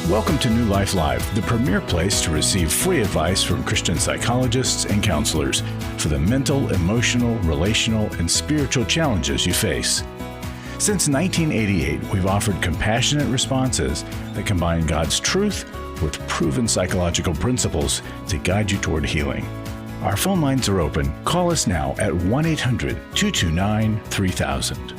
Welcome to New Life Live, the premier place to receive free advice from Christian psychologists and counselors for the mental, emotional, relational, and spiritual challenges you face. Since 1988, we've offered compassionate responses that combine God's truth with proven psychological principles to guide you toward healing. Our phone lines are open. Call us now at 1-800-229-3000.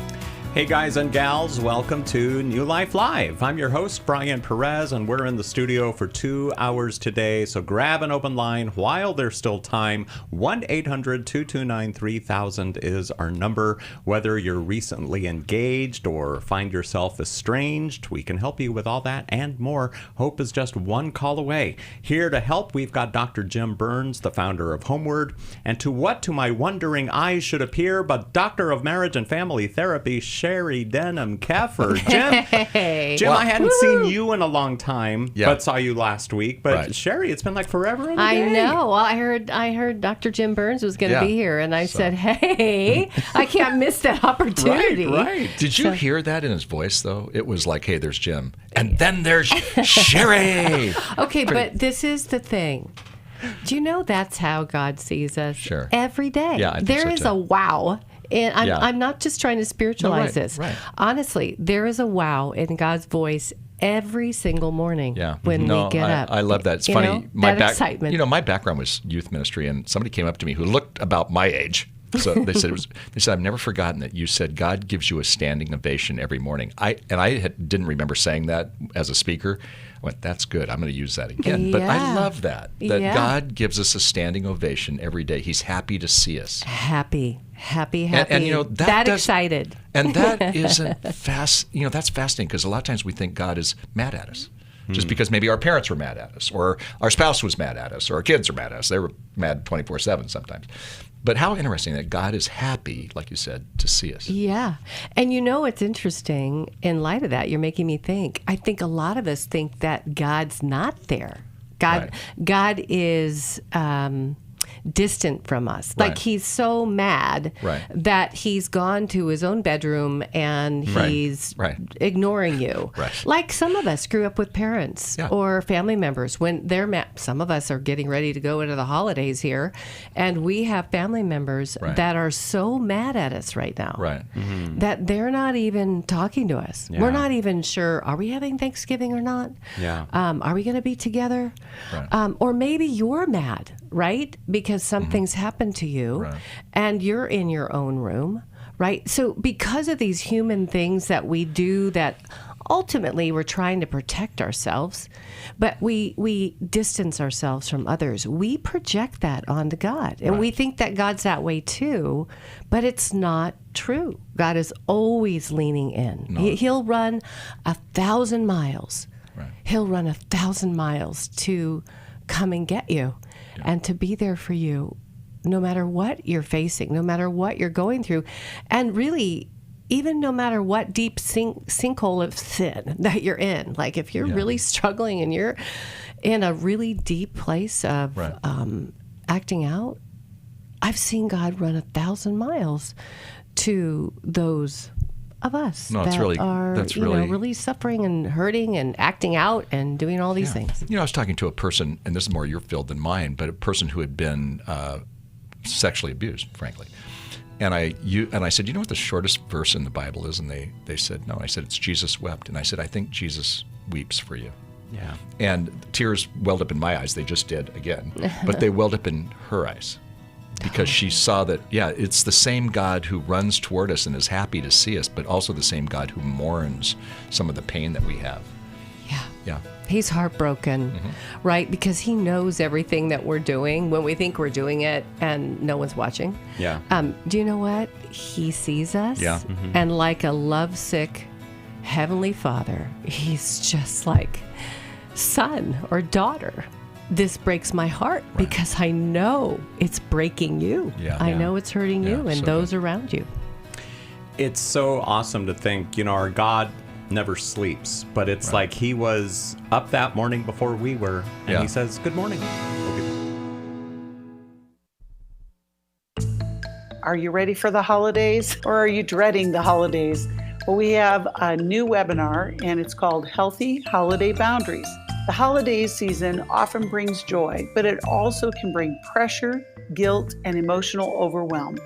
Hey guys and gals, welcome to New Life Live. I'm your host, Brian Perez, and we're in the studio for 2 hours today. So grab an open line while there's still time. 1-800-229-3000 is our number. Whether you're recently engaged or find yourself estranged, we can help you with all that and more. Hope is just one call away. Here to help, we've got Dr. Jim Burns, the founder of Homeward, and to what to my wondering eyes should appear, but Doctor of Marriage and Family Therapy, Sheri Denham Keffer. Jim, Jim, I hadn't seen you in a long time, but saw you last week. But Sheri, it's been like forever and a day. I know. Well, I heard Dr. Jim Burns was going to be here, and I said, hey, I can't miss that opportunity. Right. Did you hear that in his voice, though? It was like, hey, there's Jim. And then there's Sheri. Okay, but this is the thing. Do you know that's how God sees us? Sure. Every day. Yeah, I think there so, is too. a wow. And I'm not just trying to spiritualize this. Right. Honestly, there is a wow in God's voice every single morning when we get up. I love that. It's You funny. know, that excitement. My background was youth ministry, and somebody came up to me who looked about my age. So they said I've never forgotten that you said God gives you a standing ovation every morning. I didn't remember saying that as a speaker. I went, that's good. I'm going to use that again. But I love that God gives us a standing ovation every day. He's happy to see us. Happy. And that excited. And that isn't that's fascinating because a lot of times we think God is mad at us. Just because maybe our parents were mad at us, or our spouse was mad at us, or our kids are mad at us. They were mad 24/7 sometimes. But how interesting that God is happy, like you said, to see us. Yeah. And it's interesting, in light of that, you're making me think. I think a lot of us think that God's not there. God is distant from us. Right. Like he's so mad that he's gone to his own bedroom and he's ignoring you. Right. Like some of us grew up with parents or family members when they're mad. Some of us are getting ready to go into the holidays here, and we have family members that are so mad at us right now that they're not even talking to us. We're not even sure, are we having Thanksgiving or not? Are we going to be together? Or maybe you're mad, right? Because something's happened to you and you're in your own room, right? So because of these human things that we do that ultimately we're trying to protect ourselves, but we distance ourselves from others. We project that onto God. And we think that God's that way too, but it's not true. God is always leaning in. No. He'll run 1,000 miles. He'll run 1,000 miles to come and get you. And to be there for you, no matter what you're facing, no matter what you're going through, and really, even no matter what deep sinkhole of sin that you're in. Like if you're really struggling and you're in a really deep place of acting out, I've seen God run 1,000 miles to those of us that are really suffering and hurting and acting out and doing all these things. I was talking to a person, and this is more your field than mine, but a person who had been sexually abused, frankly. And I said, you know what the shortest verse in the Bible is? And they said, no. I said, it's Jesus wept. And I said, I think Jesus weeps for you. Yeah. And tears welled up in my eyes. They just did again. But they welled up in her eyes. Because she saw that, it's the same God who runs toward us and is happy to see us, but also the same God who mourns some of the pain that we have. Yeah. He's heartbroken, right? Because he knows everything that we're doing when we think we're doing it and no one's watching. Yeah. Do you know what? He sees us. Yeah. And like a lovesick Heavenly Father, he's just like, son or daughter. This breaks my heart because I know it's breaking you. I know it's hurting you and those around you. It's so awesome to think, our God never sleeps, but it's like he was up that morning before we were, and he says, good morning. Are you ready for the holidays, or are you dreading the holidays? Well, we have a new webinar, and it's called Healthy Holiday Boundaries. The holiday season often brings joy, but it also can bring pressure, guilt, and emotional overwhelm.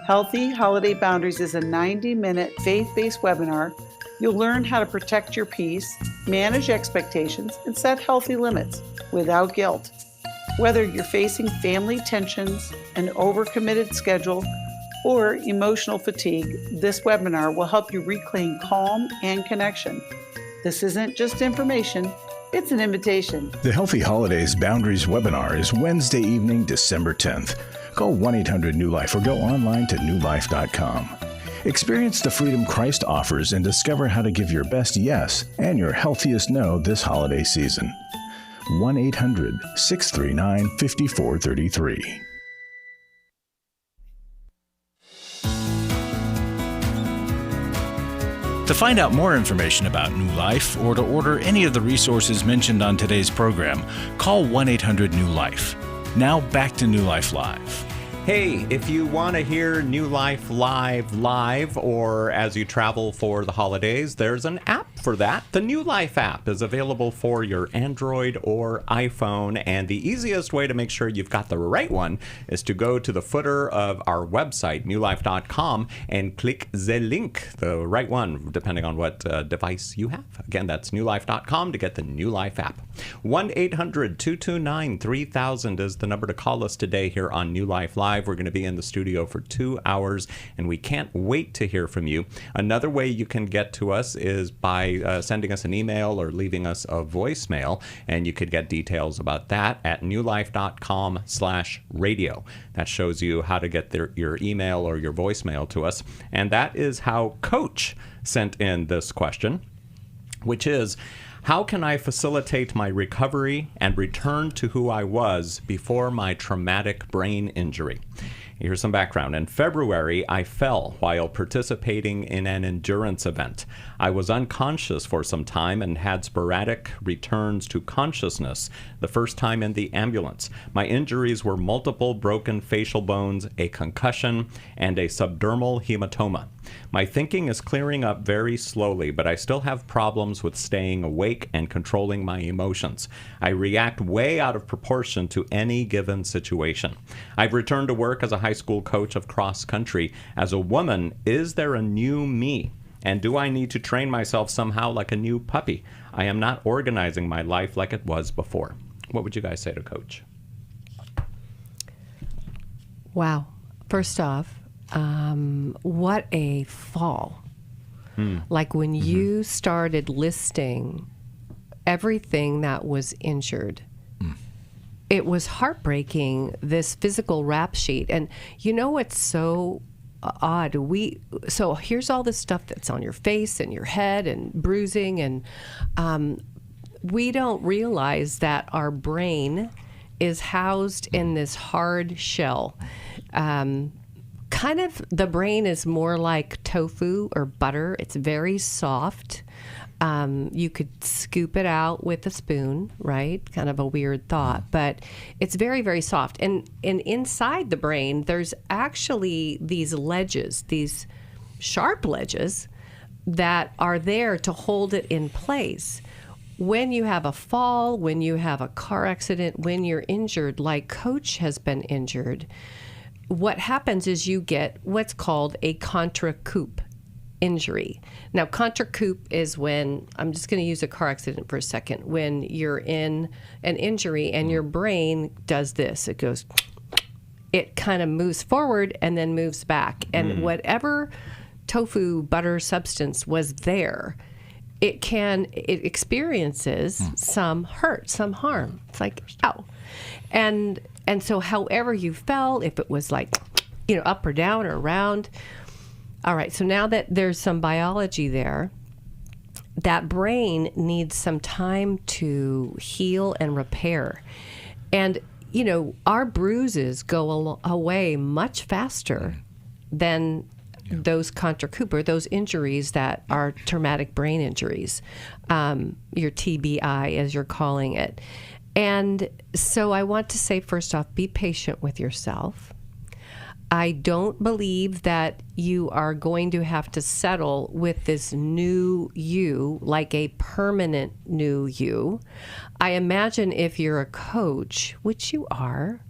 Healthy Holiday Boundaries is a 90-minute faith-based webinar. You'll learn how to protect your peace, manage expectations, and set healthy limits without guilt. Whether you're facing family tensions, an overcommitted schedule, or emotional fatigue, this webinar will help you reclaim calm and connection. This isn't just information, it's an invitation. The Healthy Holidays Boundaries webinar is Wednesday evening, December 10th. Call 1-800-NEW-LIFE or go online to newlife.com. Experience the freedom Christ offers and discover how to give your best yes and your healthiest no this holiday season. 1-800-639-5433. To find out more information about New Life or to order any of the resources mentioned on today's program, call 1-800-NEW-LIFE. Now back to New Life Live. Hey, if you want to hear New Life live, or as you travel for the holidays, there's an app for that. The New Life app is available for your Android or iPhone, and the easiest way to make sure you've got the right one is to go to the footer of our website, newlife.com, and click the link, the right one, depending on what device you have. Again, that's newlife.com to get the New Life app. 1-800-229-3000 is the number to call us today here on New Life Live. We're going to be in the studio for 2 hours, and we can't wait to hear from you. Another way you can get to us is by sending us an email or leaving us a voicemail, and you could get details about that at newlife.com/radio. That shows you how to get your email or your voicemail to us, and that is how Coach sent in this question, which is, how can I facilitate my recovery and return to who I was before my traumatic brain injury? Here's some background. In February, I fell while participating in an endurance event. I was unconscious for some time and had sporadic returns to consciousness, the first time in the ambulance. My injuries were multiple broken facial bones, a concussion, and a subdermal hematoma. My thinking is clearing up very slowly, but I still have problems with staying awake and controlling my emotions. I react way out of proportion to any given situation. I've returned to work as a high school coach of cross country. As a woman, is there a new me? And do I need to train myself somehow like a new puppy? I am not organizing my life like it was before. What would you guys say to Coach? Wow. First off, what a fall. Like when you started listing everything that was injured, it was heartbreaking, this physical rap sheet. And you know what's so odd? So here's all this stuff that's on your face and your head and bruising, and we don't realize that our brain is housed in this hard shell. Kind of, the brain is more like tofu or butter. It's very soft. You could scoop it out with a spoon, right? Kind of a weird thought, but it's very, very soft. And inside the brain, there's actually these ledges, these sharp ledges that are there to hold it in place. When you have a fall, when you have a car accident, when you're injured, like Coach has been injured, what happens is you get what's called a contracoup injury. Now, contracoup is when, I'm just going to use a car accident for a second, when you're in an injury and your brain does this. It goes, it kind of moves forward and then moves back. And whatever tofu butter substance was there, it experiences some hurt, some harm. It's like, ow. And so however you fell, if it was like, up or down or around. All right, so now that there's some biology there, that brain needs some time to heal and repair. And, our bruises go away much faster than those contracoup, or those injuries that are traumatic brain injuries, your TBI, as you're calling it. And so I want to say, first off, be patient with yourself. I don't believe that you are going to have to settle with this new you, like a permanent new you. I imagine if you're a coach, which you are,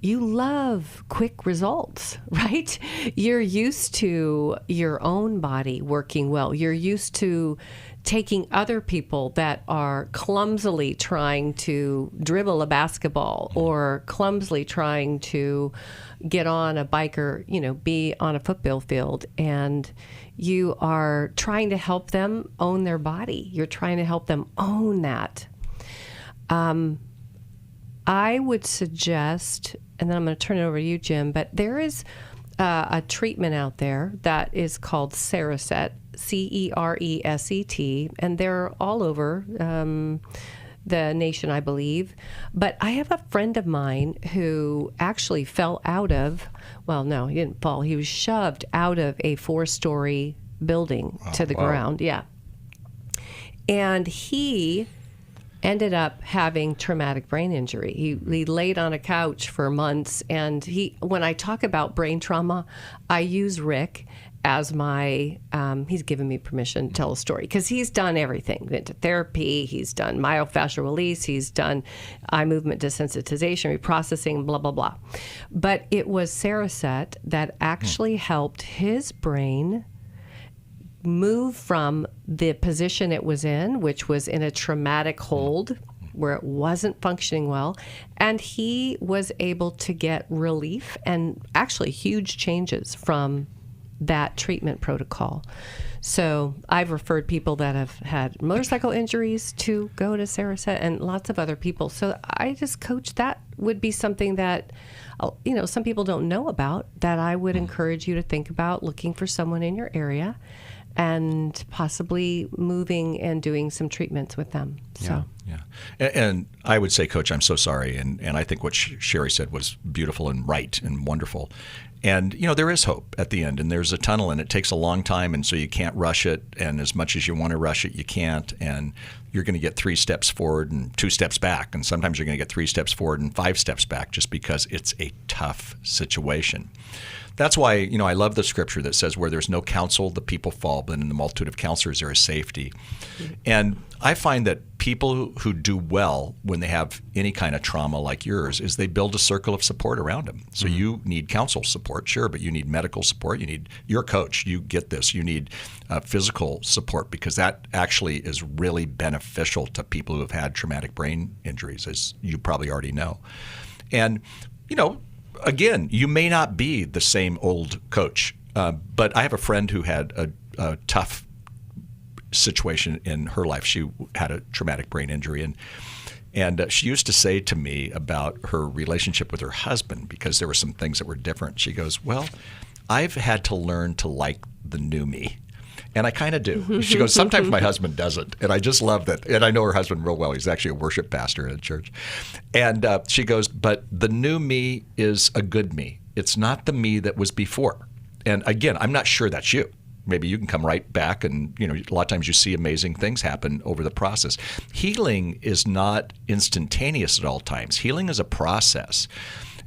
you love quick results, right? You're used to your own body working well. You're used to taking other people that are clumsily trying to dribble a basketball or clumsily trying to get on a bike or, be on a football field, and you are trying to help them own their body. You're trying to help them own that. I would suggest, and then I'm going to turn it over to you, Jim, but there is a treatment out there that is called Cereset, Cereset, and they're all over the nation, I believe. But I have a friend of mine who actually fell out of, well, no, he didn't fall. He was shoved out of a 4-story building to the ground. Yeah. And he ended up having traumatic brain injury. He laid on a couch for months, and when I talk about brain trauma, I use Rick as my, he's given me permission to tell a story, because he's done everything. Been to therapy, he's done myofascial release, he's done eye movement desensitization, reprocessing, blah, blah, blah. But it was Cereset that actually helped his brain move from the position it was in, which was in a traumatic hold where it wasn't functioning well, and he was able to get relief and actually huge changes from that treatment protocol. So I've referred people that have had motorcycle injuries to go to Cereset, and lots of other people. So I just coach, that would be something that, some people don't know about, that I would encourage you to think about looking for someone in your area and possibly moving and doing some treatments with them. So. Yeah. And I would say, Coach, I'm so sorry. And I think what Sheri said was beautiful and right and wonderful. And, there is hope at the end, and there's a tunnel, and it takes a long time, and so you can't rush it. And as much as you want to rush it, you can't. And you're going to get 3 steps forward and 2 steps back. And sometimes you're going to get 3 steps forward and 5 steps back, just because it's a tough situation. That's why, I love the scripture that says, where there's no counsel, the people fall, but in the multitude of counselors there is safety. And I find that people who do well when they have any kind of trauma like yours is they build a circle of support around them. So you need counsel support, sure, but you need medical support. You need your coach. You get this. You need physical support, because that actually is really beneficial to people who have had traumatic brain injuries, as you probably already know. And, again, you may not be the same old coach, but I have a friend who had a tough situation in her life. She had a traumatic brain injury, and she used to say to me about her relationship with her husband, because there were some things that were different. She goes, well, I've had to learn to like the new me. And I kind of do. She goes, sometimes my husband doesn't. And I just love that. And I know her husband real well. He's actually a worship pastor in a church. And she goes, but the new me is a good me. It's not the me that was before. And again, I'm not sure that's you. Maybe you can come right back, and a lot of times you see amazing things happen over the process. Healing is not instantaneous at all times. Healing is a process.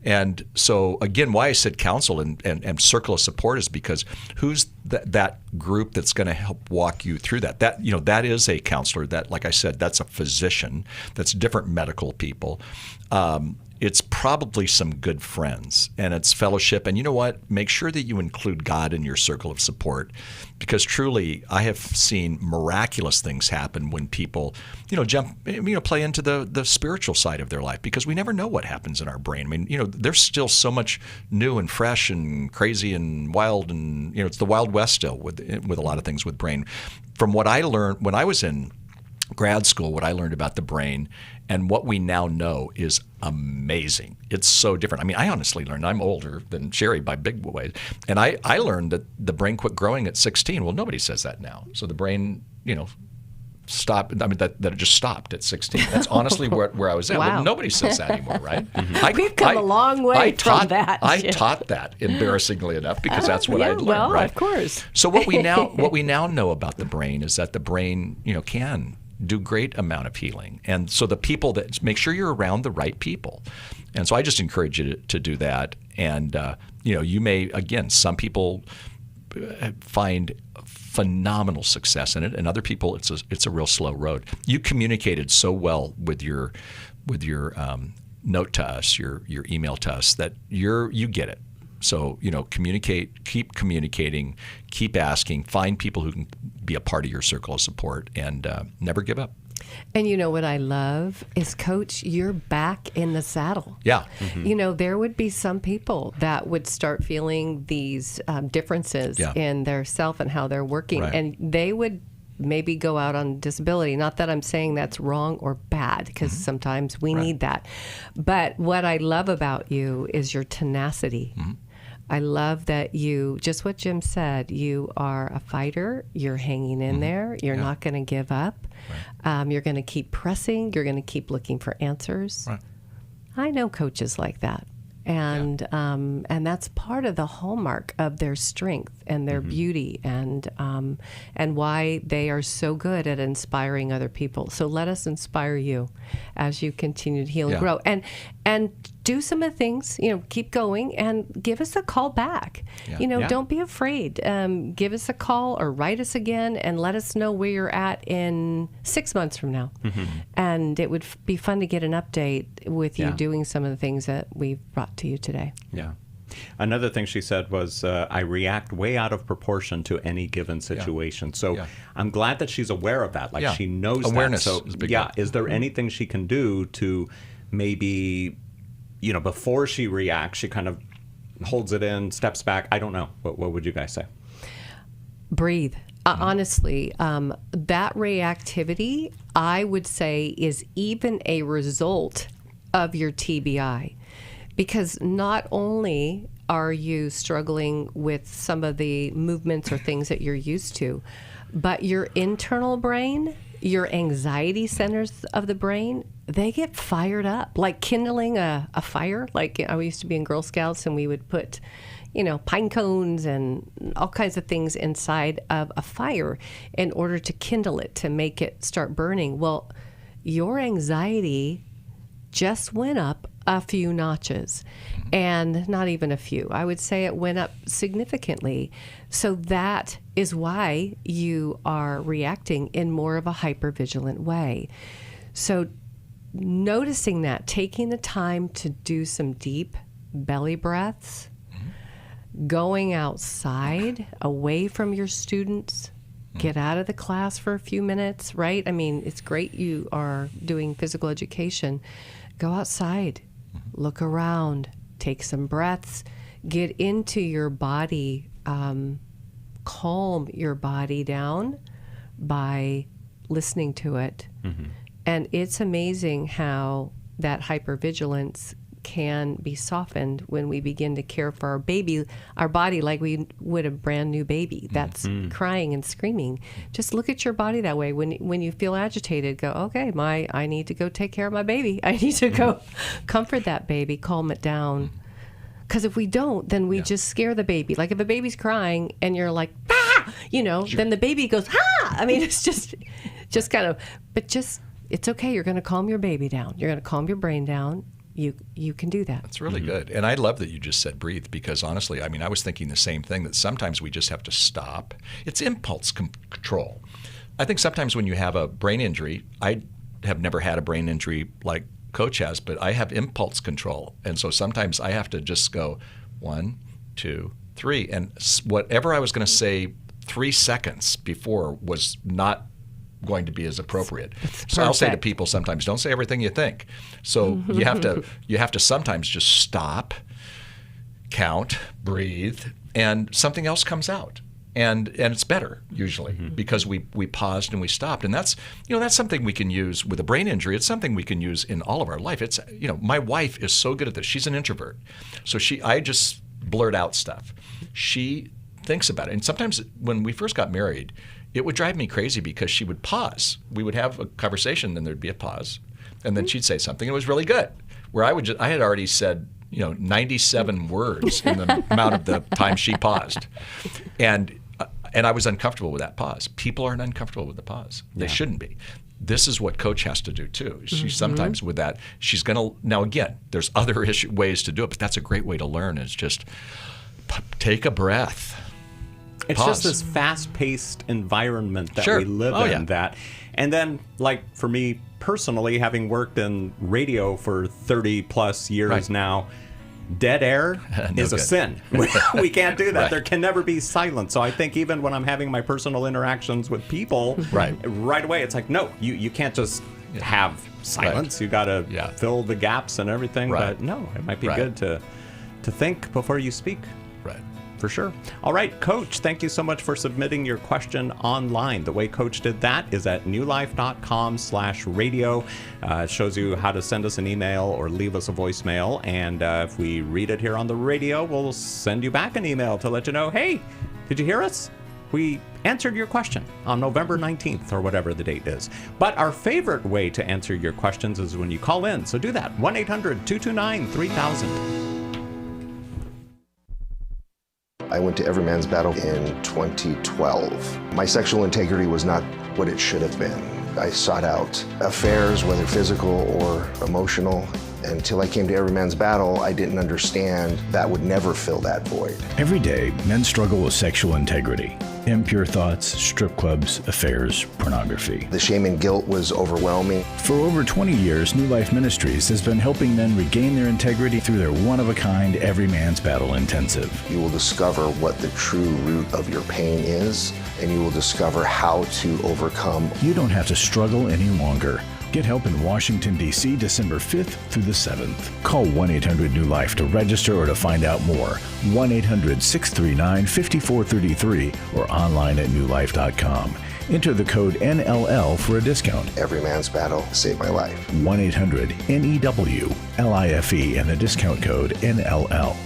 And so, again, why I said counsel and circle of support is because who's that group that's going to help walk you through that? That is a counselor. That, like I said, that's a physician. That's different medical people. It's probably some good friends, and it's fellowship. And you know what? Make sure that you include God in your circle of support, because truly, I have seen miraculous things happen when people, play into the spiritual side of their life, because we never know what happens in our brain. I mean, there's still so much new and fresh and crazy and wild, and it's the Wild West still with a lot of things with brain. From what I learned when I was in grad school, what I learned about the brain and what we now know is amazing. It's so different. I mean, I honestly learned, I'm older than Sheri by big ways, and I learned that the brain quit growing at 16. Well, nobody says that now. So the brain, stopped. I mean, that it just stopped at 16. That's honestly where I was at. Wow. Well, nobody says that anymore, right? We've come a long way from that. I taught that, embarrassingly enough, because that's what I learned, well, right? Of course. So what we now know about the brain is that the brain, can do great amount of healing. And so the people that, make sure you're around the right people. And so I just encourage you to do that. And, you may, again, some people find phenomenal success in it, and other people it's a real slow road. You communicated so well with your note to us, your email to us, that you get it. So, keep communicating, keep asking, find people who can be a part of your circle of support, and never give up. And what I love is, Coach, you're back in the saddle. Yeah. Mm-hmm. There would be some people that would start feeling these differences in their self and how they're working, Right. and they would maybe go out on disability. Not that I'm saying that's wrong or bad, because sometimes we need that. But what I love about you is your tenacity. Mm-hmm. I love that you, just what Jim said, you are a fighter. You're hanging in there. You're not going to give up. Right. You're going to keep pressing. You're going to keep looking for answers. Right. I know coaches like that. And that's part of the hallmark of their strength and their beauty, and why they are so good at inspiring other people. So let us inspire you as you continue to heal and grow, and do some of the things. Keep going and give us a call back. Don't be afraid. Give us a call or write us again and let us know where you're at in 6 months from now. Mm-hmm. And it would be fun to get an update with you doing some of the things that we've brought to you today. Yeah. Another thing she said was, I react way out of proportion to any given situation. So I'm glad that she's aware of that. Like she knows awareness that. So is a big deal. Is there anything she can do to maybe, before she reacts, she kind of holds it in, steps back? I don't know. What would you guys say? Breathe. Honestly, that reactivity, I would say, is even a result of your TBI. Because not only are you struggling with some of the movements or things that you're used to, but your internal brain, your anxiety centers of the brain, they get fired up, like kindling a fire. Like I used to be in Girl Scouts, and we would put, pine cones and all kinds of things inside of a fire in order to kindle it, to make it start burning. Well, your anxiety just went up a few notches, and not even a few. I would say it went up significantly. So that is why you are reacting in more of a hypervigilant way. So noticing that, taking the time to do some deep belly breaths, going outside, away from your students, get out of the class for a few minutes, right? I mean, it's great you are doing physical education. Go outside, look around, take some breaths, get into your body, calm your body down by listening to it. Mm-hmm. And it's amazing how that hypervigilance can be softened when we begin to care for our body like we would a brand new baby that's crying and screaming. Just look at your body that way. When you feel agitated, go, okay, I need to go take care of my baby. I need to go comfort that baby, calm it down. Because if we don't, then we just scare the baby. Like if a baby's crying and you're like, ah, then the baby goes, ah. I mean, it's just kind of, it's okay. You're going to calm your baby down. You're going to calm your brain down. You can do that. That's really good. And I love that you just said breathe, because honestly, I mean, I was thinking the same thing, that sometimes we just have to stop. It's impulse control. I think sometimes when you have a brain injury, I have never had a brain injury like Coach has, but I have impulse control. And so sometimes I have to just go 1, 2, 3. And whatever I was going to say 3 seconds before was not going to be as appropriate. So I'll say to people sometimes, don't say everything you think. So you have to sometimes just stop, count, breathe, and something else comes out. And it's better usually because we paused and we stopped. And that's something we can use with a brain injury. It's something we can use in all of our life. It's my wife is so good at this. She's an introvert. So I just blurt out stuff. She thinks about it. And sometimes when we first got married, it would drive me crazy because she would pause. We would have a conversation, then there'd be a pause, and then she'd say something. It was really good. Where I had already said 97 words in the amount of the time she paused, and I was uncomfortable with that pause. People aren't uncomfortable with the pause. They shouldn't be. This is what Coach has to do too. She sometimes with that, she's gonna. Now again, there's other ways to do it, but that's a great way to learn. Is just take a breath. It's Pause. just this fast-paced environment that Sure. we live in. And then, like, for me personally, having worked in radio for 30-plus years now, dead air is a sin. We can't do that. Right. There can never be silence. So I think even when I'm having my personal interactions with people, right away, it's like, no, you can't just have silence. You got to fill the gaps and everything. But no, it might be good to think before you speak. Right. For sure. All right, Coach, thank you so much for submitting your question online. The way Coach did that is at newlife.com/radio. It shows you how to send us an email or leave us a voicemail. And if we read it here on the radio, we'll send you back an email to let you know, hey, did you hear us? We answered your question on November 19th or whatever the date is. But our favorite way to answer your questions is when you call in. So do that. 1-800-229-3000. I went to Every Man's Battle in 2012. My sexual integrity was not what it should have been. I sought out affairs, whether physical or emotional. Until I came to Every Man's Battle, I didn't understand that would never fill that void. Every day, men struggle with sexual integrity. Impure thoughts, strip clubs, affairs, pornography. The shame and guilt was overwhelming. For over 20 years, New Life Ministries has been helping men regain their integrity through their one-of-a-kind Every Man's Battle Intensive. You will discover what the true root of your pain is, and you will discover how to overcome. You don't have to struggle any longer. Get help in Washington, D.C., December 5th through the 7th. Call 1-800-NEW-LIFE to register or to find out more. 1-800-639-5433 or online at newlife.com. Enter the code NLL for a discount. Every Man's Battle saved my life. 1-800-NEWLIFE and the discount code NLL.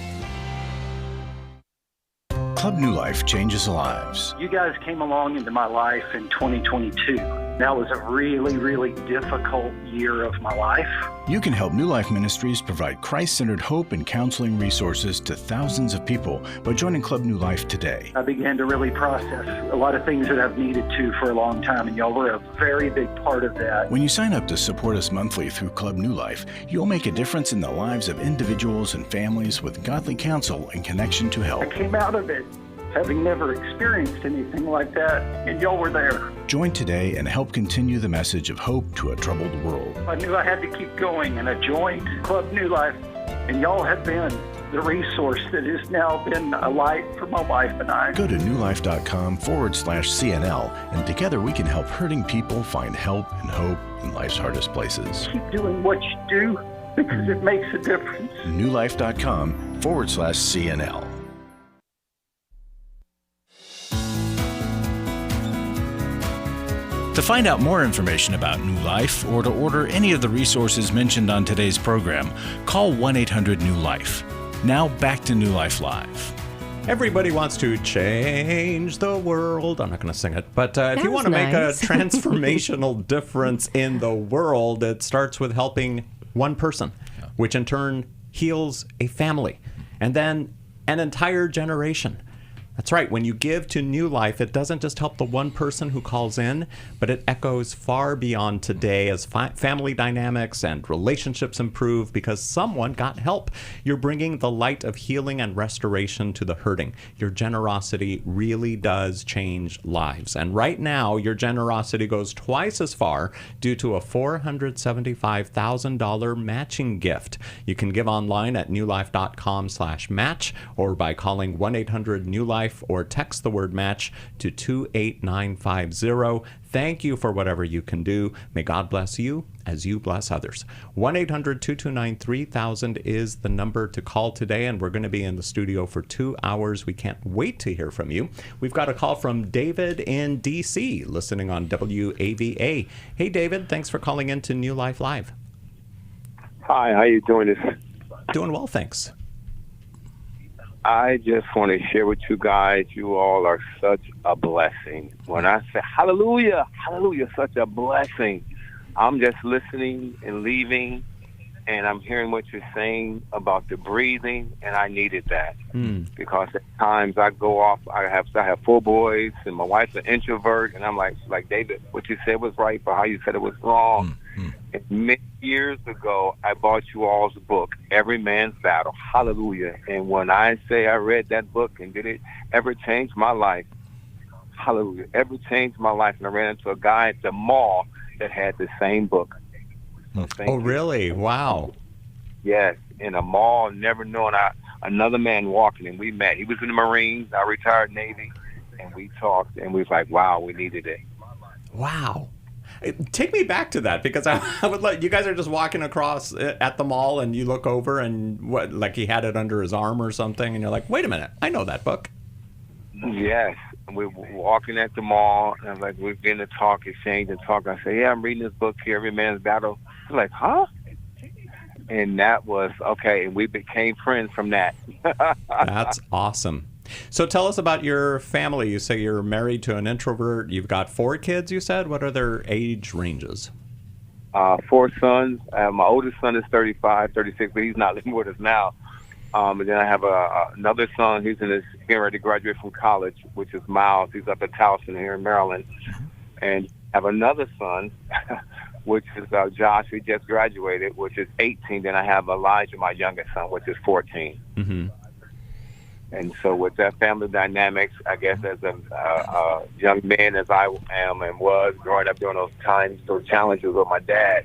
Club New Life changes lives. You guys came along into my life in 2022. That was a really, really difficult year of my life. You can help New Life Ministries provide Christ-centered hope and counseling resources to thousands of people by joining Club New Life today. I began to really process a lot of things that I've needed to for a long time, and y'all were a very big part of that. When you sign up to support us monthly through Club New Life, you'll make a difference in the lives of individuals and families with godly counsel and connection to help. I came out of it having never experienced anything like that, and y'all were there. Join today and help continue the message of hope to a troubled world. I knew I had to keep going, and I joined Club New Life, and y'all have been the resource that has now been a light for my wife and I. Go to newlife.com/CNL, and together we can help hurting people find help and hope in life's hardest places. Keep doing what you do because it makes a difference. newlife.com/CNL. To find out more information about New Life or to order any of the resources mentioned on today's program, call 1-800-NEW-LIFE. Now back to New Life Live. Everybody wants to change the world. I'm not going to sing it, but if you want to make a nice. transformational difference in the world, it starts with helping one person, which in turn heals a family and then an entire generation. That's right. When you give to New Life, it doesn't just help the one person who calls in, but it echoes far beyond today as family dynamics and relationships improve because someone got help. You're bringing the light of healing and restoration to the hurting. Your generosity really does change lives. And right now, your generosity goes twice as far due to a $475,000 matching gift. You can give online at newlife.com/match or by calling 1-800-NEW-LIFE or text the word match to 28950. Thank you for whatever you can do. May God bless you as you bless others. 1-800-229-3000 is the number to call today, and we're going to be in the studio for 2 hours. We can't wait to hear from you. We've got a call from David in D.C., listening on WAVA. Hey, David, thanks for calling in to New Life Live. Hi, how you doing? Doing well, thanks. I just want to share with you guys, you all are such a blessing. When I say hallelujah, hallelujah, such a blessing, I'm just listening and leaving, and I'm hearing what you're saying about the breathing, and I needed that. Because at times I go off, I have 4 boys, and my wife's an introvert, and I'm like David, what you said was right, but how you said it was wrong. Many years ago, I bought you all's book, Every Man's Battle. Hallelujah. And when I say I read that book, and did it ever change my life? Hallelujah. Ever changed my life. And I ran into a guy at the mall that had the same book. Oh, really? Wow. Yes, in a mall, never knowing another man walking, and we met. He was in the Marines, I retired Navy, and we talked, and we was like, wow, we needed it. Wow. Take me back to that, because I would like, you guys are just walking across at the mall, and you look over, and what, like he had it under his arm or something, and you're like, wait a minute, I know that book. Yes. We were walking at the mall, and like we're getting to talk, exchange and talk. I say, yeah, I'm reading this book here, Every Man's Battle. He's like, huh? And that was, okay, and we became friends from that. That's awesome. So tell us about your family. You say you're married to an introvert. You've got 4 kids, you said. What are their age ranges? 4 sons. My oldest son is 35, 36, but he's not living with us now. And then I have another son. He's getting ready to graduate from college, which is Miles. He's up at Towson here in Maryland. And I have another son, which is Josh, who just graduated, which is 18. Then I have Elijah, my youngest son, which is 14. Mm-hmm. And so with that family dynamics, I guess as a young man as I am and was growing up during those times, those challenges with my dad,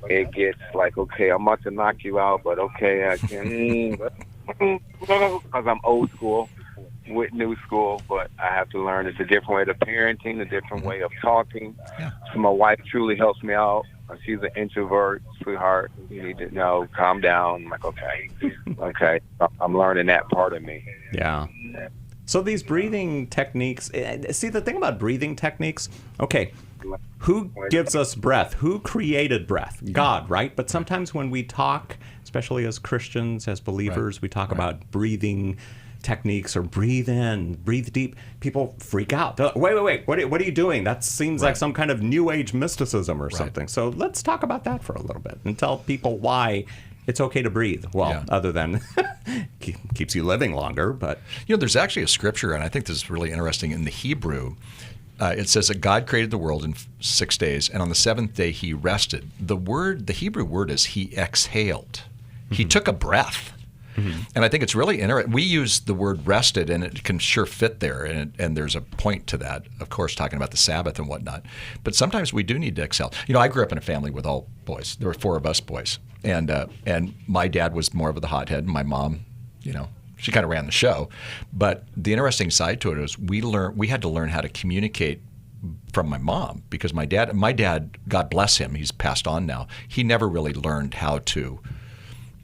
it gets like, okay, I'm about to knock you out, but okay, I can, because I'm old school with new school, but I have to learn it's a different way of parenting, a different way of talking. Yeah. So my wife truly helps me out. She's an introvert, sweetheart. You need to know, calm down. I'm like, okay, I'm learning that part of me. Yeah. So these breathing techniques, see, the thing about breathing techniques, okay, who gives us breath? Who created breath? God, right? But sometimes when we talk, especially as Christians, as believers, we talk about breathing techniques or breathe in, breathe deep. People freak out. They're like, wait, what are you doing? That seems like some kind of New Age mysticism or something. So let's talk about that for a little bit and tell people why it's okay to breathe. Well, other than keeps you living longer, but there's actually a scripture, and I think this is really interesting. In the Hebrew, it says that God created the world in 6 days, and on the 7th day He rested. The Hebrew word is He exhaled. Mm-hmm. He took a breath. Mm-hmm. And I think it's really interesting. We use the word rested, and it can sure fit there, and there's a point to that, of course, talking about the Sabbath and whatnot. But sometimes we do need to exhale. I grew up in a family with all boys. There were 4 of us boys, and my dad was more of the hothead, and my mom, she kind of ran the show. But the interesting side to it is we had to learn how to communicate from my mom, because my dad, God bless him, he's passed on now. He never really learned how to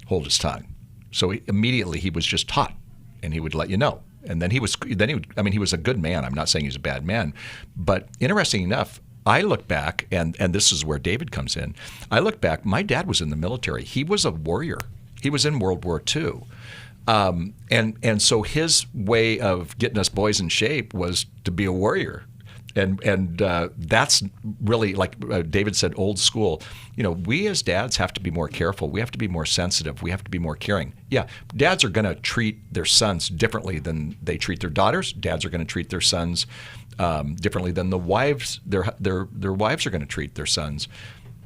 hold his tongue. So immediately he was just taught, and he would let you know. And then he was a good man. I'm not saying he's a bad man, but interesting enough, I look back, and this is where David comes in. I look back, my dad was in the military. He was a warrior. He was in World War II. And so his way of getting us boys in shape was to be a warrior. And that's really, like David said, old school. We as dads have to be more careful. We have to be more sensitive. We have to be more caring. Yeah, dads are going to treat their sons differently than they treat their daughters. Dads are going to treat their sons differently than the wives. Their wives are going to treat their sons.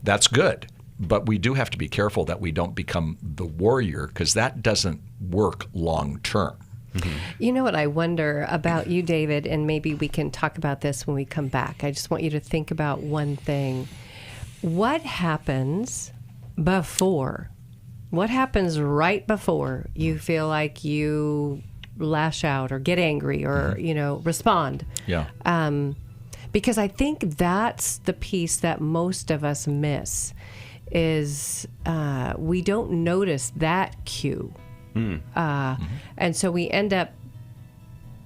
That's good. But we do have to be careful that we don't become the warrior, because that doesn't work long term. Mm-hmm. You know what I wonder about you, David, and maybe we can talk about this when we come back. I just want you to think about one thing. What happens before? What happens right before you feel like you lash out or get angry or, respond? Yeah. Because I think that's the piece that most of us miss is we don't notice that cue. And so we end up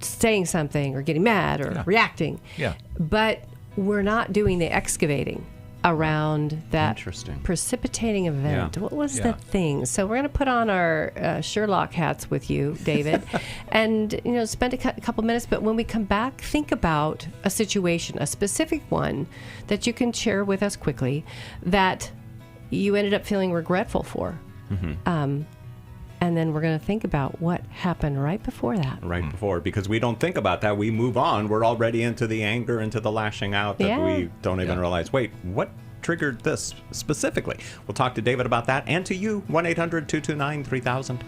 saying something or getting mad or reacting. Yeah. But we're not doing the excavating around that precipitating event. Yeah. What was the thing? So we're going to put on our Sherlock hats with you, David, and spend a couple minutes. But when we come back, think about a situation, a specific one that you can share with us quickly that you ended up feeling regretful for. Mm-hmm. And then we're going to think about what happened right before that. Right before, because we don't think about that. We move on. We're already into the anger, into the lashing out that we don't even realize. Wait, what triggered this specifically? We'll talk to David about that and to you, 1-800-229-3000.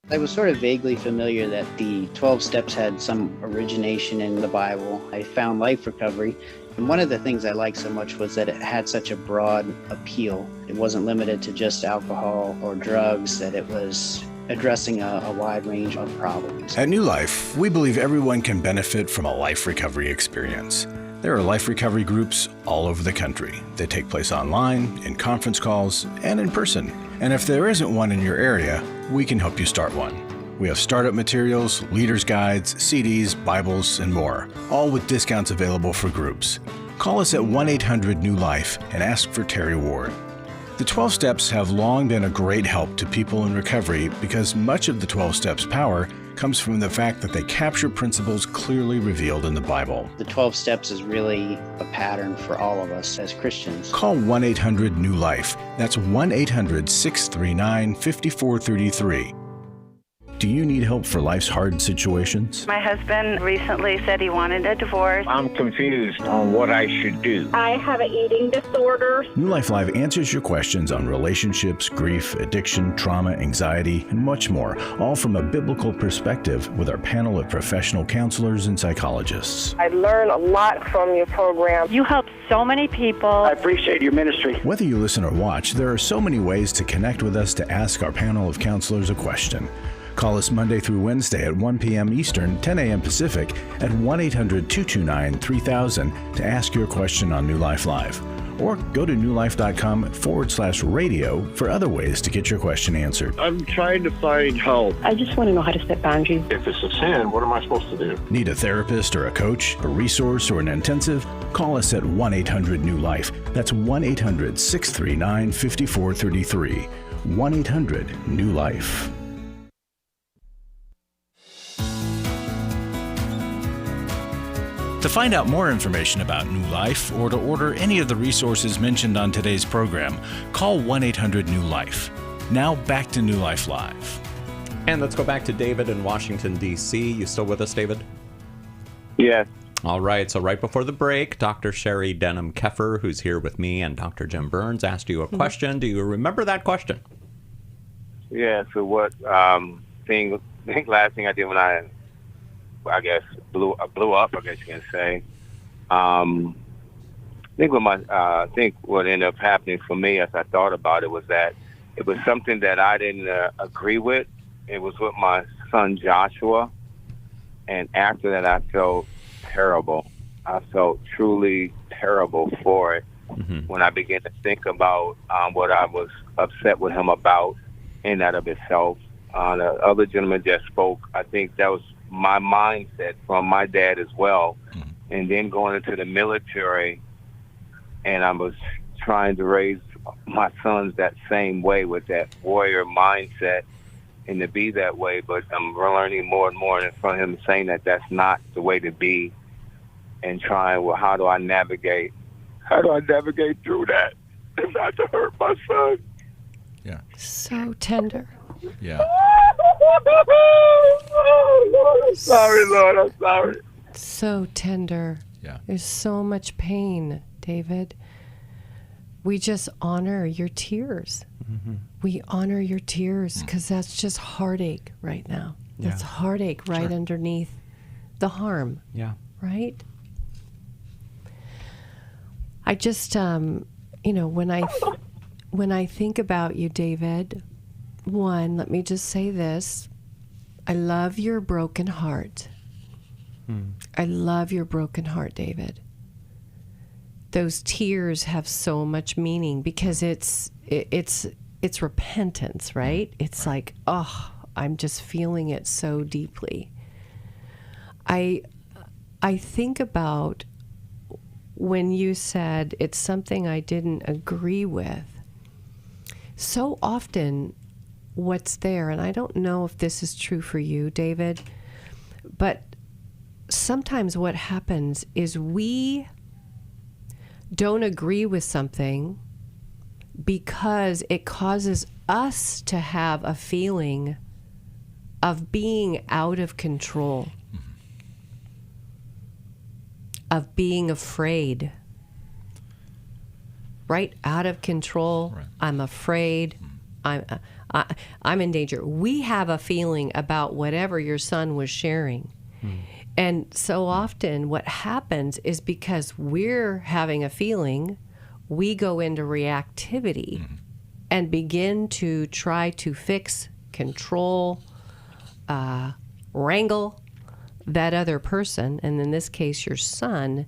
I was sort of vaguely familiar that the 12 steps had some origination in the Bible. I found Life Recovery, and one of the things I liked so much was that it had such a broad appeal. It wasn't limited to just alcohol or drugs, that it was addressing a wide range of problems. At New Life, we believe everyone can benefit from a life recovery experience. There are life recovery groups all over the country. They take place online, in conference calls, and in person. And if there isn't one in your area, we can help you start one. We have startup materials, leaders' guides, CDs, Bibles, and more, all with discounts available for groups. Call us at 1-800-NEW-LIFE and ask for Terry Ward. The 12 Steps have long been a great help to people in recovery because much of the 12 Steps' power comes from the fact that they capture principles clearly revealed in the Bible. The 12 steps is really a pattern for all of us as Christians. Call 1-800-NEW-LIFE. That's 1-800-639-5433. Do you need help for life's hard situations? My husband recently said he wanted a divorce. I'm confused on what I should do. I have an eating disorder. New Life Live answers your questions on relationships, grief, addiction, trauma, anxiety, and much more, all from a biblical perspective with our panel of professional counselors and psychologists. I learn a lot from your program. You help so many people. I appreciate your ministry. Whether you listen or watch, there are so many ways to connect with us to ask our panel of counselors a question. Call us Monday through Wednesday at 1 p.m. Eastern, 10 a.m. Pacific at 1-800-229-3000 to ask your question on New Life Live. Or go to newlife.com/radio for other ways to get your question answered. I'm trying to find help. I just want to know how to set boundaries. If it's a sin, what am I supposed to do? Need a therapist or a coach, a resource, or an intensive? Call us at 1-800-NEW-LIFE. That's 1-800-639-5433. 1-800-NEW-LIFE. To find out more information about New Life or to order any of the resources mentioned on today's program, call 1-800-NEW-LIFE. Now back to New Life Live. And let's go back to David in Washington, D.C. You still with us, David? Yes. All right. So right before the break, Dr. Sheri Denham Keffer, who's here with me, and Dr. Jim Burns asked you a question. Do you remember that question? Yeah. So what last thing I did when I guess blew up, I guess you can say. I think what ended up happening for me as I thought about it was that it was something that I didn't agree with. It was with my son Joshua, and after that I felt terrible. I felt truly terrible for it when I began to think about what I was upset with him about in that of itself. The other gentleman just spoke. I think that was my mindset from my dad as well. And then going into the military, and I was trying to raise my sons that same way with that warrior mindset and to be that way. But I'm learning more and more from him saying that that's not the way to be, and trying, well, how do I navigate through that and not to hurt my son? Yeah. So tender. Yeah. I'm sorry, Lord. I'm sorry. So tender. Yeah. There's so much pain, David. We just honor your tears. We honor your tears because that's just heartache right now. That's heartache right underneath the harm. Yeah. Right? I just, when I think about you, David, one, let me just say this. I love your broken heart. I love your broken heart, David. Those tears have so much meaning because it's repentance, right? It's like, oh, I'm just feeling it so deeply. I think about when you said it's something I didn't agree with. So often what's there, and I don't know if this is true for you, David, but sometimes what happens is we don't agree with something because it causes us to have a feeling of being out of control. of being afraid. Right? Out of control. Right. I'm afraid. I'm in danger. We have a feeling about whatever your son was sharing. And so often what happens is because we're having a feeling, we go into reactivity and begin to try to fix, control, wrangle that other person, and in this case, your son.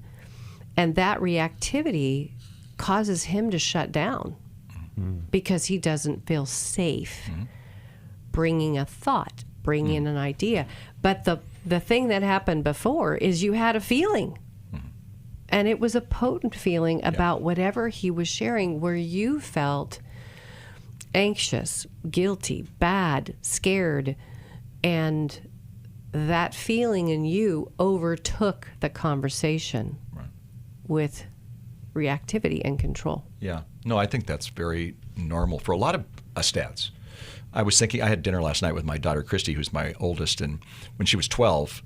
And that reactivity causes him to shut down because he doesn't feel safe bringing a thought, bringing an idea. But the thing that happened before is you had a feeling. And it was a potent feeling about whatever he was sharing, where you felt anxious, guilty, bad, scared, and that feeling in you overtook the conversation with reactivity and control. Yeah. No, I think that's very normal for a lot of us dads. I was thinking, I had dinner last night with my daughter, Christy, who's my oldest, and when she was 12,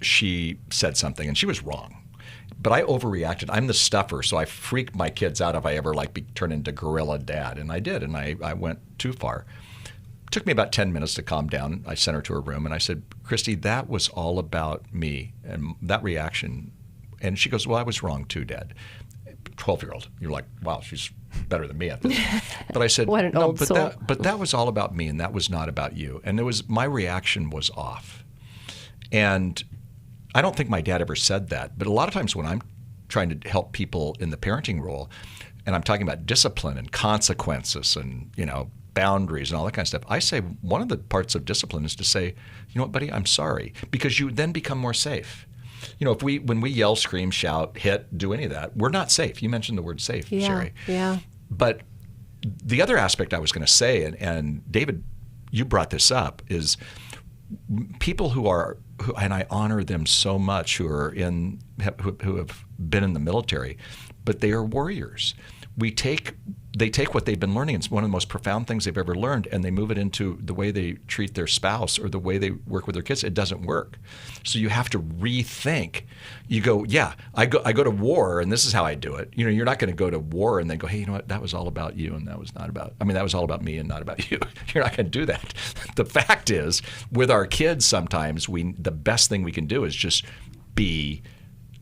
she said something, and she was wrong. But I overreacted. I'm the stuffer, so I freak my kids out if I ever turn into gorilla dad, and I did, and I went too far. It took me about 10 minutes to calm down. I sent her to her room, and I said, Christy, that was all about me, and that reaction. And she goes, well, I was wrong too, Dad. 12-year-old. You're like, wow, she's better than me at this. But I said, what an old soul. But that was all about me, and that was not about you. And my reaction was off. And I don't think my dad ever said that. But a lot of times when I'm trying to help people in the parenting role, and I'm talking about discipline and consequences and, boundaries and all that kind of stuff, I say one of the parts of discipline is to say, you know what, buddy, I'm sorry. Because you then become more safe. When we yell, scream, shout, hit, do any of that, we're not safe. You mentioned the word safe, Sheri. Yeah. But the other aspect I was going to say, and David, you brought this up, is people who and I honor them so much, who have been in the military, but they are warriors. They take what they've been learning. It's one of the most profound things they've ever learned, and they move it into the way they treat their spouse or the way they work with their kids. It doesn't work. So you have to rethink. You go, I go to war, and this is how I do it. You're not going to go to war and then go, hey, you know what? That was all about you, and that was all about me and not about you. You're not going to do that. The fact is, with our kids, sometimes the best thing we can do is just be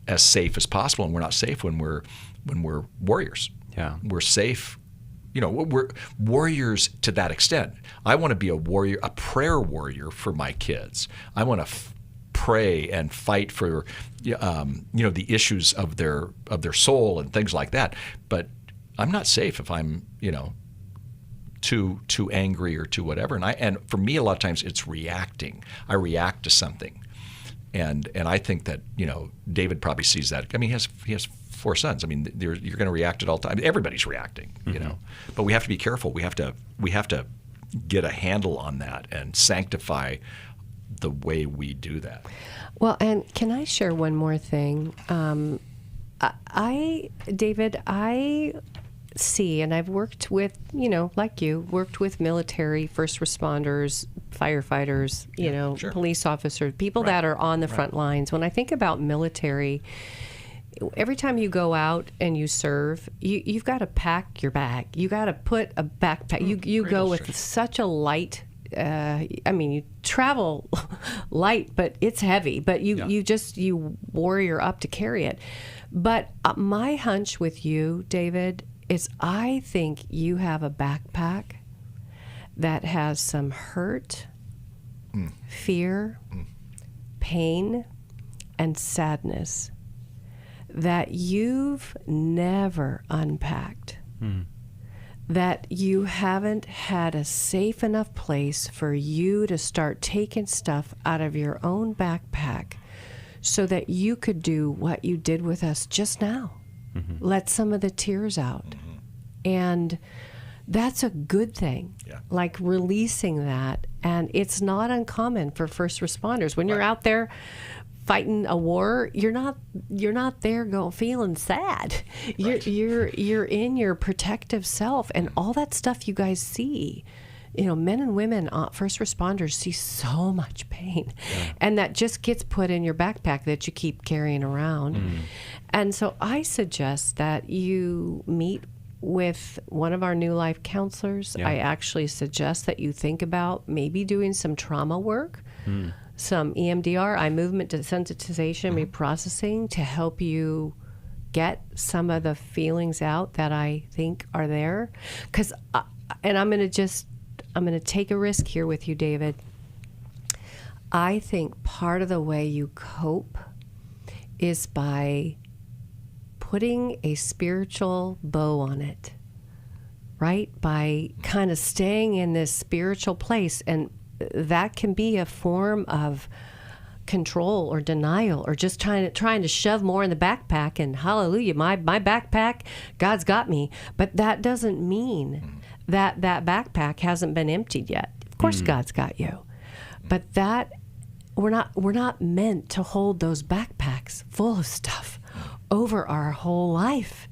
as safe as possible, and we're not safe when we're warriors. Yeah, we're safe. We're warriors to that extent. I want to be a warrior, a prayer warrior for my kids. I want to pray and fight for, the issues of their soul and things like that. But I'm not safe if I'm, too angry or too whatever. And for me, a lot of times it's reacting. I react to something, and I think that David probably sees that. I mean, he has 4 sons. I mean, you're going to react at all times. Everybody's reacting, But we have to be careful. We have to get a handle on that and sanctify the way we do that. Well, and can I share one more thing? David, I see, and I've worked with, like you, worked with military, first responders, firefighters, police officers, people that are on the front lines. When I think about military, every time you go out and you serve, you've got to pack your bag. You got to put a backpack. You go with such a light. You travel light, but it's heavy. But you warrior up to carry it. But my hunch with you, David, is I think you have a backpack that has some hurt, fear, pain, and sadness that you've never unpacked, that you haven't had a safe enough place for you to start taking stuff out of your own backpack so that you could do what you did with us just now. Let some of the tears out. And that's a good thing, like releasing that. And it's not uncommon for first responders. When you're out there fighting a war, you're not there feeling sad. You're in your protective self, and all that stuff you guys see men and women, first responders, see so much pain. And that just gets put in your backpack that you keep carrying around. And so I suggest that you meet with one of our New Life counselors. I actually suggest that you think about maybe doing some trauma work, some EMDR, eye movement desensitization, reprocessing, to help you get some of the feelings out that I think are there. Because, and I'm going to take a risk here with you, David. I think part of the way you cope is by putting a spiritual bow on it, right? By kind of staying in this spiritual place. And that can be a form of control or denial, or just trying to shove more in the backpack, and hallelujah, my backpack, God's got me. But that doesn't mean that backpack hasn't been emptied yet. Of course God's got you. But that we're not meant to hold those backpacks full of stuff over our whole life.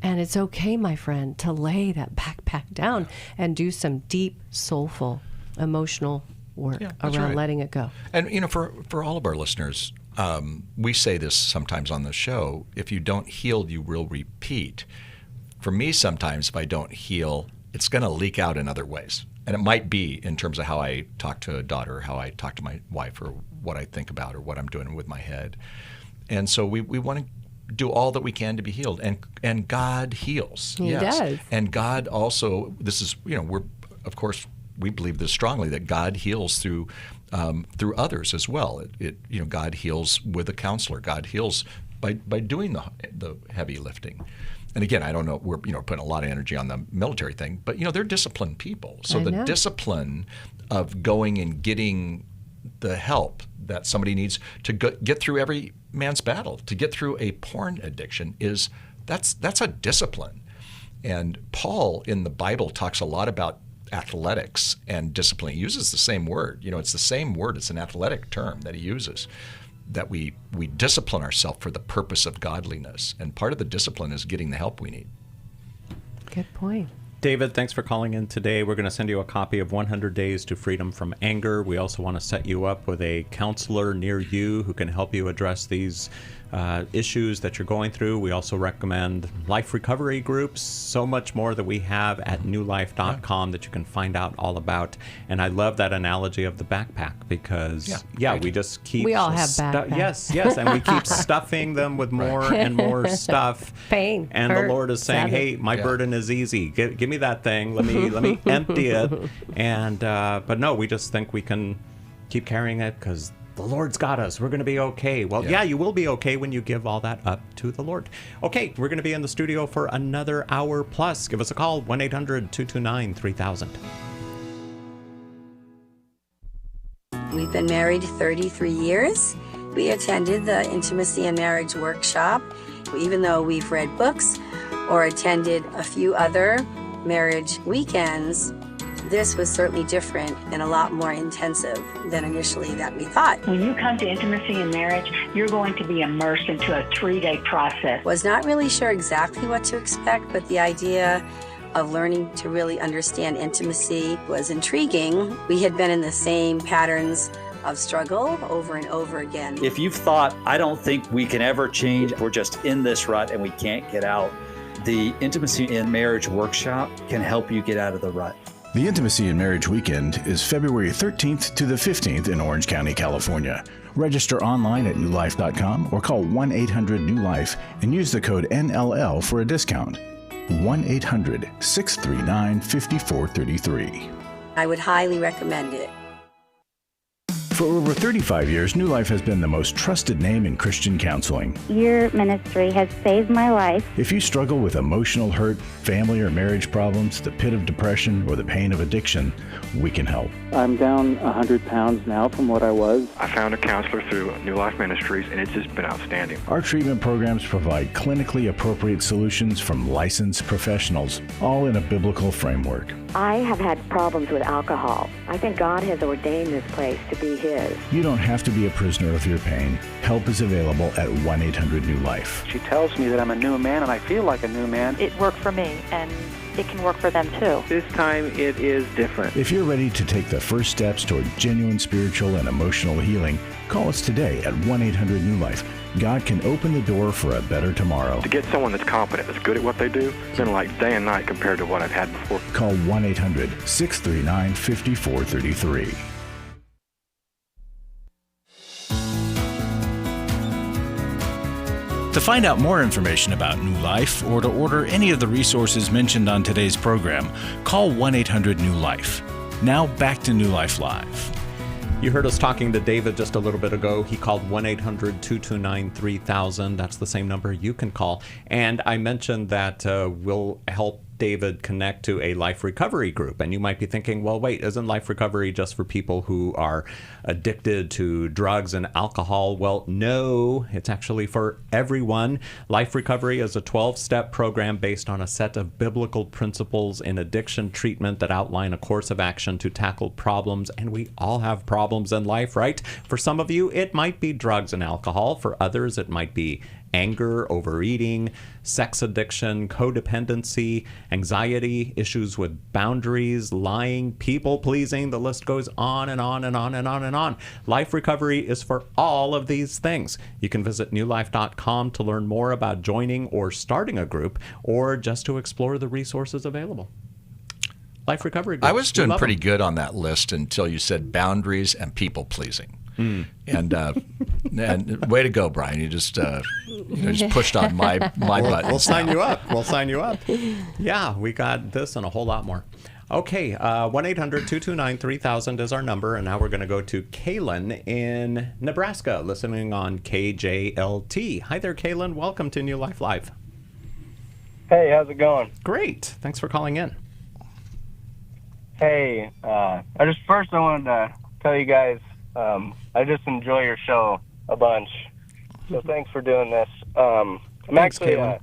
And it's okay, my friend, to lay that backpack down and do some deep, soulful, emotional work around letting it go. And, for all of our listeners, we say this sometimes on the show, if you don't heal, you will repeat. For me, sometimes if I don't heal, it's going to leak out in other ways. And it might be in terms of how I talk to a daughter, how I talk to my wife, or what I think about, or what I'm doing with my head. And so we want to do all that we can to be healed. And God heals. He does. And God also, this is, we believe this strongly, that God heals through others as well. God heals with a counselor. God heals by doing the heavy lifting. And again, I don't know, we're putting a lot of energy on the military thing, but they're disciplined people. So the discipline of going and getting the help that somebody needs to get through every man's battle, to get through a porn addiction, that's a discipline. And Paul in the Bible talks a lot about athletics and discipline. He uses the same word. It's the same word. It's an athletic term that he uses, that we discipline ourselves for the purpose of godliness. And part of the discipline is getting the help we need. Good point. David, thanks for calling in today. We're going to send you a copy of 100 Days to Freedom from Anger. We also want to set you up with a counselor near you who can help you address these issues that you're going through. We also recommend life recovery groups, so much more that we have at newlife.com that you can find out all about. And I love that analogy of the backpack because, we just keep... We all have backpacks. Yes, and we keep stuffing them with more and more stuff. Pain, and hurt, the Lord is saying, hey, my burden is easy. Give me that thing. Let me empty it. And but no, we just think we can keep carrying it because the Lord's got us. We're going to be okay. Well, you will be okay when you give all that up to the Lord. Okay, we're going to be in the studio for another hour plus. Give us a call, 1-800-229-3000. We've been married 33 years. We attended the Intimacy and Marriage Workshop. Even though we've read books or attended a few other marriage weekends, this was certainly different and a lot more intensive than initially that we thought. When you come to Intimacy and Marriage, you're going to be immersed into a 3-day process. Was not really sure exactly what to expect, but the idea of learning to really understand intimacy was intriguing. We had been in the same patterns of struggle over and over again. If you've thought, I don't think we can ever change, we're just in this rut and we can't get out, the Intimacy and Marriage Workshop can help you get out of the rut. The Intimacy and Marriage Weekend is February 13th to the 15th in Orange County, California. Register online at newlife.com or call 1-800-NEW-LIFE and use the code NLL for a discount. 1-800-639-5433. I would highly recommend it. For over 35 years, New Life has been the most trusted name in Christian counseling. Your ministry has saved my life. If you struggle with emotional hurt, family or marriage problems, the pit of depression, or the pain of addiction, we can help. I'm down 100 pounds now from what I was. I found a counselor through New Life Ministries, and it's just been outstanding. Our treatment programs provide clinically appropriate solutions from licensed professionals, all in a biblical framework. I have had problems with alcohol. I think God has ordained this place to be His is. You don't have to be a prisoner of your pain. Help is available at 1-800-NEW-LIFE. She tells me that I'm a new man, and I feel like a new man. It worked for me, and it can work for them too. This time it is different. If you're ready to take the first steps toward genuine spiritual and emotional healing, call us today at 1-800-NEW-LIFE. God can open the door for a better tomorrow. To get someone that's competent, that's good at what they do, it's been like day and night compared to what I've had before. Call 1-800-639-5433. To find out more information about New Life or to order any of the resources mentioned on today's program, call 1-800-NEW-LIFE. Now back to New Life Live. You heard us talking to David just a little bit ago. He called 1-800-229-3000. That's the same number you can call. And I mentioned that we'll help David connect to a life recovery group. And you might be thinking, well, wait, isn't life recovery just for people who are addicted to drugs and alcohol? Well, no, it's actually for everyone. Life recovery is a 12-step program based on a set of biblical principles in addiction treatment that outline a course of action to tackle problems. And we all have problems in life, right? For some of you, it might be drugs and alcohol. For others, it might be anger, overeating, sex addiction, codependency, anxiety, issues with boundaries, lying, people-pleasing. The list goes on and on and on and on and on. Life recovery is for all of these things. You can visit newlife.com to learn more about joining or starting a group, or just to explore the resources available. Life recovery groups. I was doing pretty good on that list until you said boundaries and people-pleasing. And way to go, Brian. You just pushed on my button. We'll sign you up. We'll sign you up. Yeah, we got this and a whole lot more. Okay, 1-800-229-3000 is our number, and now we're going to go to Kaylin in Nebraska, listening on KJLT. Hi there, Kaylin. Welcome to New Life Live. Hey, how's it going? Great. Thanks for calling in. Hey, I wanted to tell you guys I just enjoy your show a bunch, so thanks for doing this. I'm actually a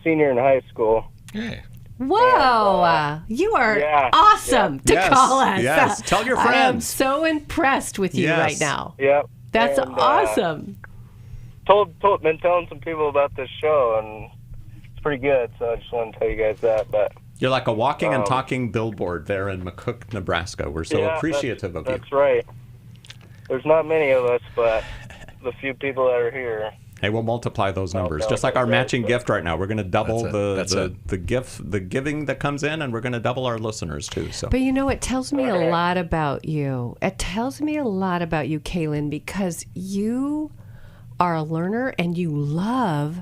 senior in high school. Hey. Whoa, and, you are awesome to call us. Yes, tell your friends. I am so impressed with you right now. Yep. That's awesome. Been telling some people about this show, and it's pretty good, so I just wanted to tell you guys that. But you're like a walking and talking billboard there in McCook, Nebraska. We're so appreciative of you. That's right. There's not many of us, but the few people that are here. Hey, we'll multiply those numbers. Just like our matching gift right now. We're going to double the giving that comes in, and we're going to double our listeners too. So. But you know, it tells me a lot about you. It tells me a lot about you, Kaylin, because you are a learner and you love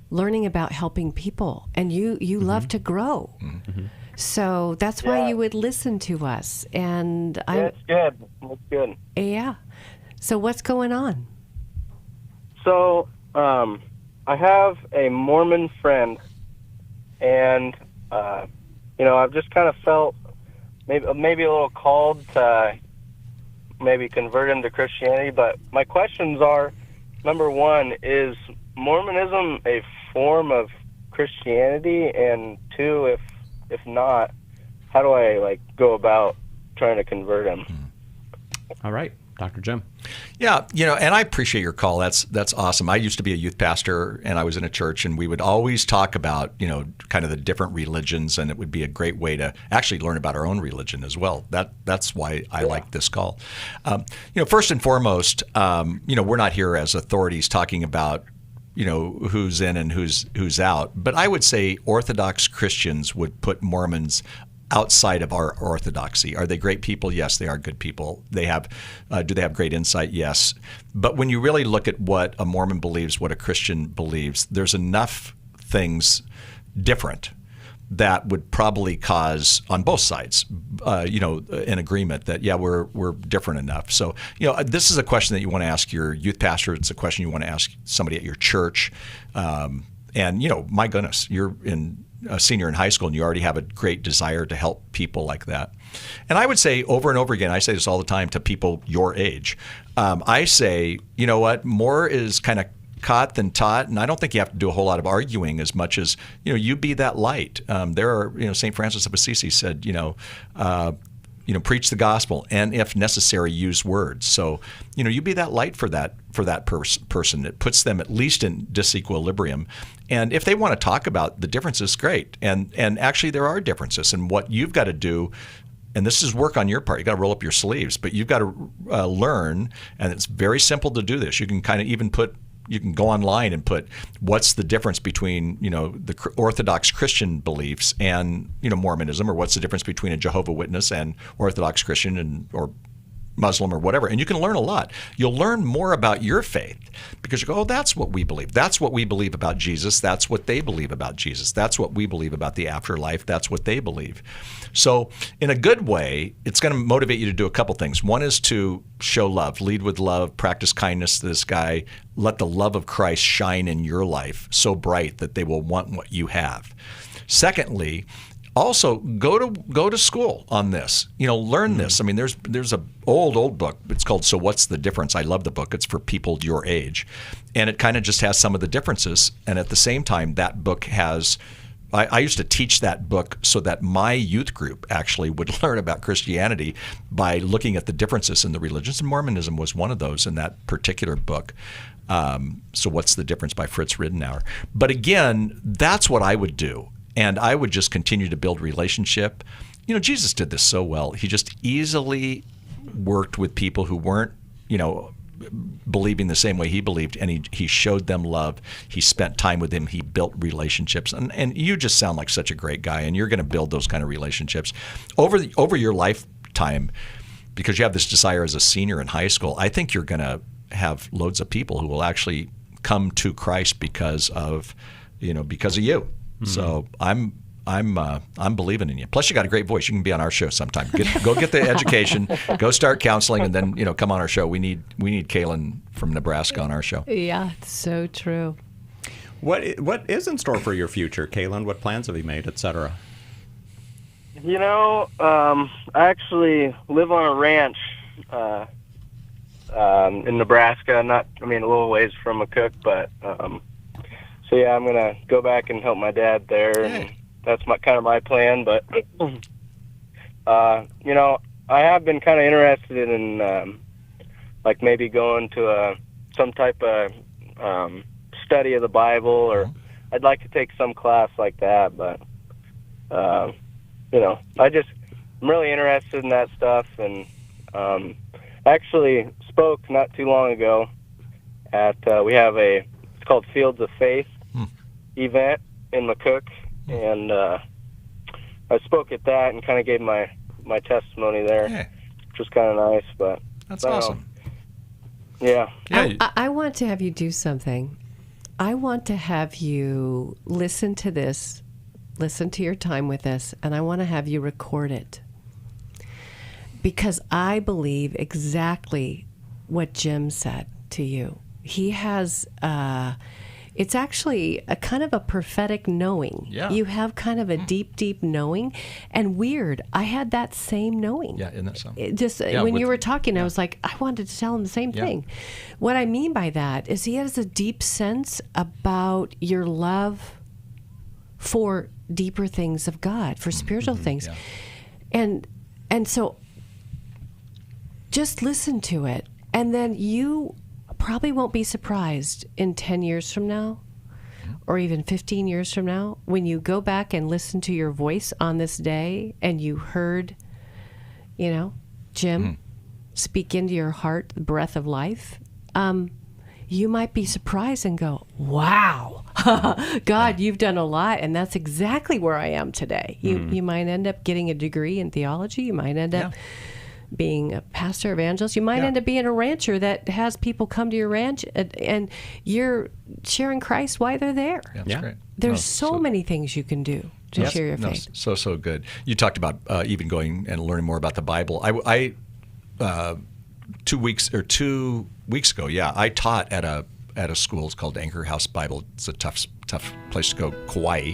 learning about helping people, and you love to grow. Mm-hmm. So that's why you would listen to us. And it's good. It's good. Yeah. So what's going on? So I have a Mormon friend, and I've just kind of felt maybe a little called to maybe convert him to Christianity. But my questions are: number one, is Mormonism a form of Christianity? And two, if not, how do I go about trying to convert him? All right, Dr. Jim. Yeah, and I appreciate your call. That's awesome. I used to be a youth pastor, and I was in a church, and we would always talk about, kind of the different religions, and it would be a great way to actually learn about our own religion as well. That's why I like this call. First and foremost, we're not here as authorities talking about who's in and who's out. But I would say Orthodox Christians would put Mormons outside of our orthodoxy. Are they great people? Yes, they are good people. They have, do they have great insight? Yes. But when you really look at what a Mormon believes, what a Christian believes, there's enough things different that would probably cause on both sides, an agreement that, we're different enough. So, this is a question that you want to ask your youth pastor. It's a question you want to ask somebody at your church. My goodness, you're a senior in high school and you already have a great desire to help people like that. And I would say over and over again, I say this all the time to people your age. I say, you know what, more is kind of caught than taught, and I don't think you have to do a whole lot of arguing as much as, you be that light. There are, St. Francis of Assisi said, preach the gospel, and if necessary, use words. So, you be that light for that person. It puts them at least in disequilibrium. And if they want to talk about the differences, great. And actually, there are differences. And what you've got to do, and this is work on your part, you got to roll up your sleeves, but you've got to learn. And it's very simple to do this. You can kind of even you can go online and put what's the difference between, the Orthodox Christian beliefs and, Mormonism, or what's the difference between a Jehovah's Witness and Orthodox Christian or Muslim or whatever. And you can learn a lot. You'll learn more about your faith because you go, oh, that's what we believe. That's what we believe about Jesus. That's what they believe about Jesus. That's what we believe about the afterlife. That's what they believe. So in a good way, it's going to motivate you to do a couple things. One is to show love, lead with love, practice kindness to this guy. Let the love of Christ shine in your life so bright that they will want what you have. Secondly, also, go to school on this. Learn this. I mean, there's a old book. It's called So What's the Difference? I love the book. It's for people your age. And it kind of just has some of the differences. And at the same time, that book has I used to teach that book so that my youth group actually would learn about Christianity by looking at the differences in the religions. And Mormonism was one of those in that particular book. So What's the Difference by Fritz Ridenour. But again, that's what I would do. And I would just continue to build relationship. Jesus did this so well. He just easily worked with people who weren't, believing the same way he believed, and he showed them love. He spent time with them. He built relationships. And you just sound like such a great guy, and you're going to build those kind of relationships over your lifetime, because you have this desire as a senior in high school. I think you're going to have loads of people who will actually come to Christ because of you. Mm-hmm. So I'm believing in you. Plus, you got a great voice. You can be on our show sometime. Go get the education. Go start counseling, and then come on our show. We need Kaylin from Nebraska on our show. Yeah, it's so true. What is in store for your future, Kaylin? What plans have you made, etc.? I actually live on a ranch in Nebraska. A little ways from McCook, but so yeah, I'm gonna go back and help my dad there. And that's my plan. But I have been kind of interested in maybe going to some type of study of the Bible, or I'd like to take some class like that. But I'm really interested in that stuff, and actually spoke not too long ago at we have it's called Fields of Faith event in McCook, and I spoke at that and kind of gave my testimony there, which was kind of nice. But that's awesome. Yeah. I want to have you do something. I want to have you listen to this, listen to your time with this, and I want to have you record it, because I believe exactly what Jim said to you. He has it's actually a kind of a prophetic knowing. Yeah. You have kind of a deep, deep knowing. And weird, I had that same knowing. Yeah, isn't that something? When you were talking, I was like, I wanted to tell him the same thing. What I mean by that is he has a deep sense about your love for deeper things of God, for spiritual things. Yeah. And so just listen to it, and then you probably won't be surprised in 10 years from now, or even 15 years from now, when you go back and listen to your voice on this day and you heard, Jim speak into your heart the breath of life. You might be surprised and go, wow, God, you've done a lot. And that's exactly where I am today. You might end up getting a degree in theology. You might end up being a pastor, evangelist. You might end up being a rancher that has people come to your ranch, and you're sharing Christ while they're there. Yeah, that's great. There's so many things you can do to share your faith. So good. You talked about even going and learning more about the Bible. I 2 weeks ago, I taught at a school. It's called Anchor House Bible. It's a tough place to go, Kauai.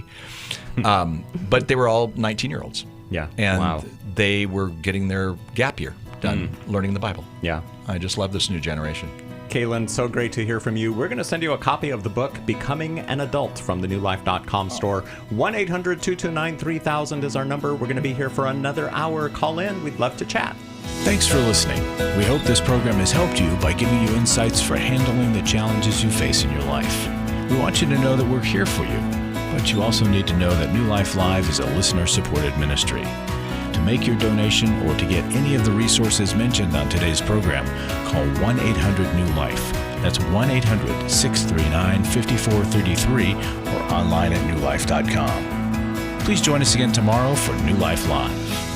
But they were all 19-year-olds. Yeah. And they were getting their gap year done learning the Bible. Yeah. I just love this new generation. Kaylin, so great to hear from you. We're going to send you a copy of the book, Becoming an Adult, from the newlife.com store. 1-800-229-3000 is our number. We're going to be here for another hour. Call in. We'd love to chat. Thanks for listening. We hope this program has helped you by giving you insights for handling the challenges you face in your life. We want you to know that we're here for you, but you also need to know that New Life Live is a listener-supported ministry. To make your donation or to get any of the resources mentioned on today's program, call 1-800-NEW-LIFE. That's 1-800-639-5433 or online at newlife.com. Please join us again tomorrow for New Life Live.